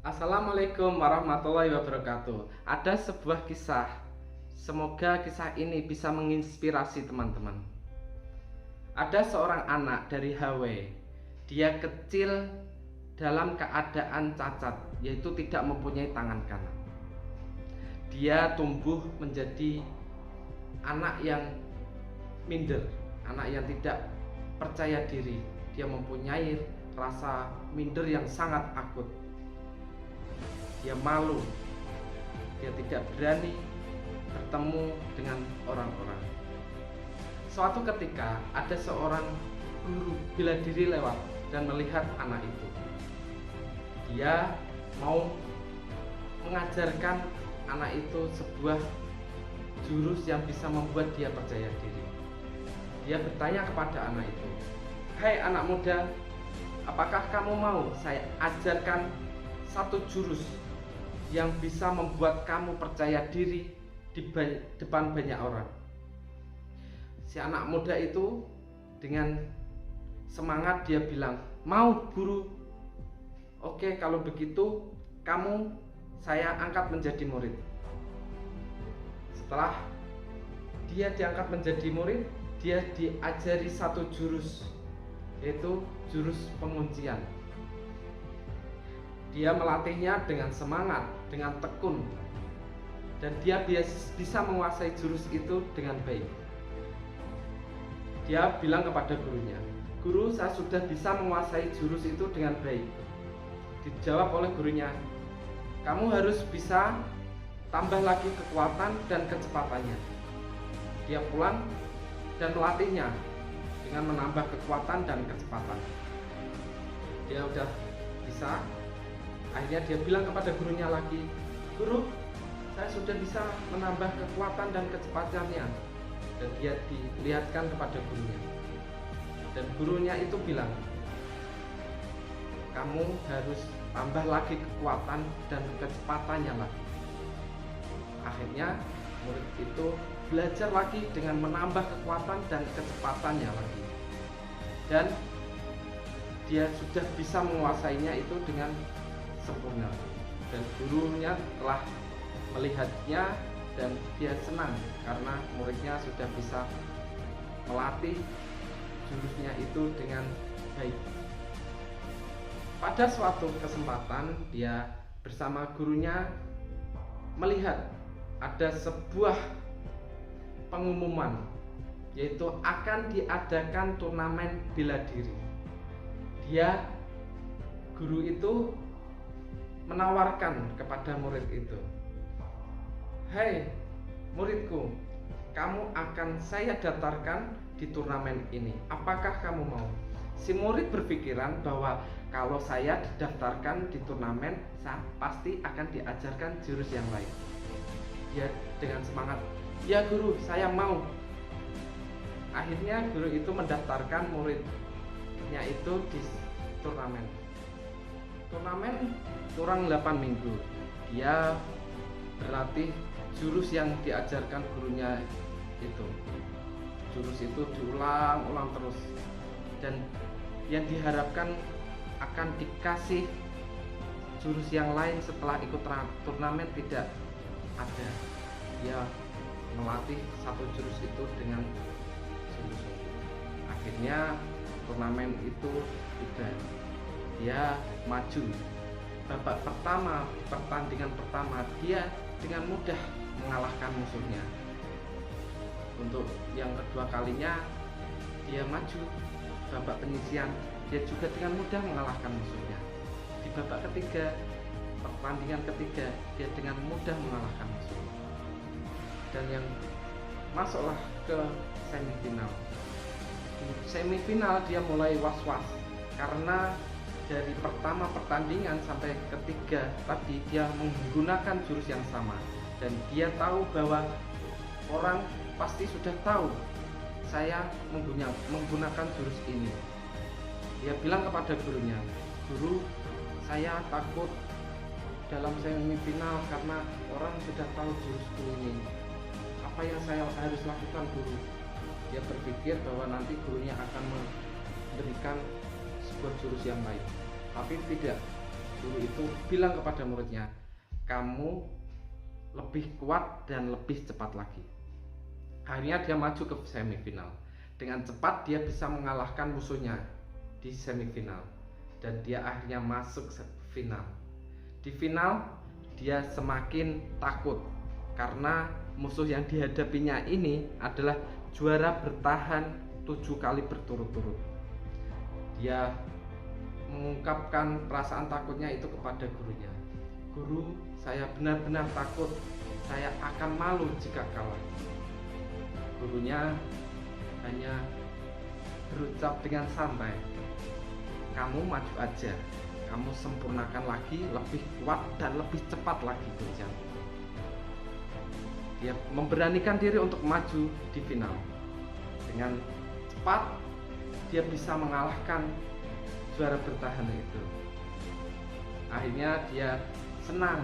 Assalamualaikum warahmatullahi wabarakatuh. Ada sebuah kisah. Semoga kisah ini bisa menginspirasi teman-teman. Ada seorang anak dari Hawaii. Dia kecil dalam keadaan cacat, yaitu tidak mempunyai tangan kanan. Dia tumbuh menjadi anak yang minder, anak yang tidak percaya diri. Dia mempunyai rasa minder yang sangat akut. Dia malu, dia tidak berani bertemu dengan orang-orang. Suatu ketika ada seorang guru bela diri lewat dan melihat anak itu. Dia mau mengajarkan anak itu sebuah jurus yang bisa membuat dia percaya diri. Dia bertanya kepada anak itu, "Hai anak muda, apakah kamu mau saya ajarkan satu jurus yang bisa membuat kamu percaya diri di depan banyak orang?" Si anak muda itu dengan semangat dia bilang, "Mau guru. Oke, kalau begitu saya angkat menjadi murid." Setelah dia diangkat menjadi murid, dia diajari satu jurus, yaitu jurus penguncian. Dia melatihnya dengan semangat, dengan tekun, dan dia bisa menguasai jurus itu dengan baik. Dia bilang kepada gurunya, "Guru, saya sudah bisa menguasai jurus itu dengan baik." Dijawab oleh gurunya, "Kamu harus bisa tambah lagi kekuatan dan kecepatannya." Dia pulang dan melatihnya dengan menambah kekuatan dan kecepatan. Dia udah bisa. Akhirnya dia bilang kepada gurunya lagi, "Guru, saya sudah bisa menambah kekuatan dan kecepatannya." Dan dia dilihatkan kepada gurunya. Dan gurunya itu bilang, "Kamu harus tambah lagi kekuatan dan kecepatannya lagi." Akhirnya murid itu belajar lagi dengan menambah kekuatan dan kecepatannya lagi. Dan dia sudah bisa menguasainya itu dengan sempurna. Dan gurunya telah melihatnya dan dia senang karena muridnya sudah bisa melatih jurusnya itu dengan baik. Pada suatu kesempatan dia bersama gurunya melihat ada sebuah pengumuman, yaitu akan diadakan turnamen bela diri. Guru itu menawarkan kepada murid itu, "Hai muridku, kamu akan saya daftarkan di turnamen ini. Apakah kamu mau?" Si murid berpikiran bahwa kalau saya didaftarkan di turnamen, saya pasti akan diajarkan jurus yang lain. Dia dengan semangat, "Ya guru, saya mau." Akhirnya guru itu mendaftarkan muridnya itu di turnamen. Turnamen kurang 8 minggu. Dia berlatih jurus yang diajarkan gurunya itu. Jurus itu diulang-ulang terus. Dan yang diharapkan akan dikasih jurus yang lain setelah ikut turnamen tidak ada. Dia melatih satu jurus itu dengan sungguh-sungguh. Akhirnya turnamen itu tiba. Dia maju. Babak pertama, pertandingan pertama, dia dengan mudah mengalahkan musuhnya. Untuk yang kedua kalinya dia maju babak penyisian, dia juga dengan mudah mengalahkan musuhnya. Di babak ketiga, pertandingan ketiga, dia dengan mudah mengalahkan musuhnya. Dan yang masuklah ke semifinal. Di semifinal dia mulai was-was karena dari pertama pertandingan sampai ketiga tadi dia menggunakan jurus yang sama, dan dia tahu bahwa orang pasti sudah tahu saya menggunakan jurus ini. Dia bilang kepada gurunya, "Guru, saya takut dalam semifinal karena orang sudah tahu jurusku ini. Apa yang saya harus lakukan, guru?" Dia berpikir bahwa nanti gurunya akan memberikan sebuah jurus yang lain, tapi tidak. guru itu bilang kepada muridnya, kamu lebih kuat dan lebih cepat lagi. Akhirnya dia maju ke semifinal. Dengan cepat dia bisa mengalahkan musuhnya di semifinal, dan dia akhirnya masuk final. Di final dia semakin takut karena musuh yang dihadapinya ini adalah juara bertahan 7 kali berturut-turut. Dia mengungkapkan perasaan takutnya itu kepada gurunya. Guru, saya benar-benar takut, saya akan malu jika kalah. Gurunya hanya berucap dengan santai, kamu maju aja, kamu sempurnakan lagi, lebih kuat dan lebih cepat lagi berjalan. Dia memberanikan diri untuk maju di final. Dengan cepat dia bisa mengalahkan juara bertahan itu. Akhirnya dia senang,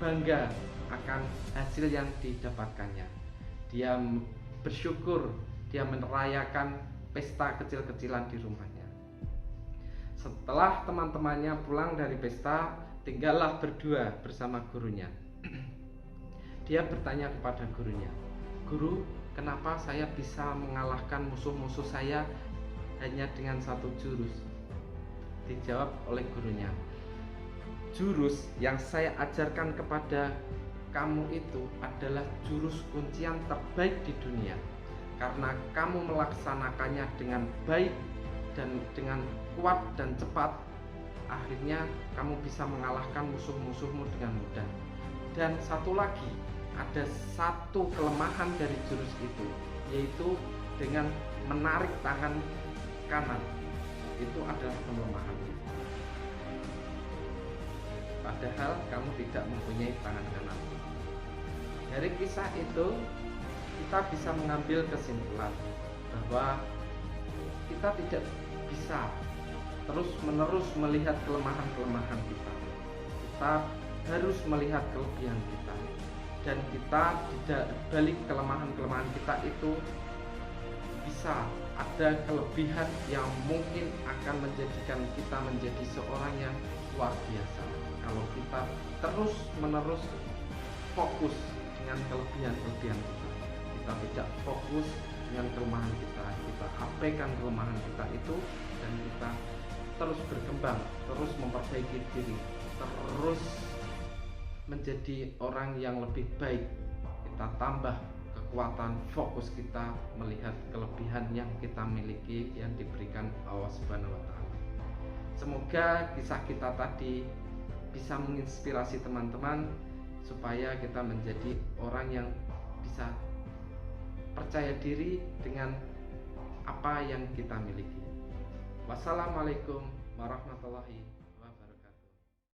bangga akan hasil yang didapatkannya. Dia bersyukur, dia merayakan pesta kecil-kecilan di rumahnya. Setelah teman-temannya pulang dari pesta, tinggallah berdua bersama gurunya. Dia bertanya kepada gurunya, guru, kenapa saya bisa mengalahkan musuh-musuh saya hanya dengan 1 jurus? Dijawab oleh gurunya, jurus yang saya ajarkan kepada kamu itu adalah jurus kuncian terbaik di dunia. Karena kamu melaksanakannya dengan baik dan dengan kuat dan cepat, akhirnya kamu bisa mengalahkan musuh-musuhmu dengan mudah. Dan satu lagi, ada 1 kelemahan dari jurus itu, yaitu dengan menarik tangan kanan. Itu adalah kelemahan. Padahal kamu tidak mempunyai tangan kanan. Dari kisah itu kita bisa mengambil kesimpulan bahwa kita tidak bisa terus-menerus melihat kelemahan-kelemahan kita. Kita harus melihat kelebihan kita, dan kita tidak balik kelemahan-kelemahan kita itu bisa ada kelebihan yang mungkin akan menjadikan kita menjadi seorang yang luar biasa. Kalau kita terus-menerus fokus dengan kelebihan-kelebihan kita tidak fokus dengan kelemahan kita abaikan kelemahan kita itu, dan kita terus berkembang, terus memperbaiki diri, terus menjadi orang yang lebih baik. Kita tambah kekuatan fokus kita melihat kelebihan yang kita miliki yang diberikan Allah Subhanahu wa Ta'ala. Semoga kisah kita tadi bisa menginspirasi teman-teman supaya kita menjadi orang yang bisa percaya diri dengan apa yang kita miliki. Wassalamualaikum warahmatullahi wabarakatuh.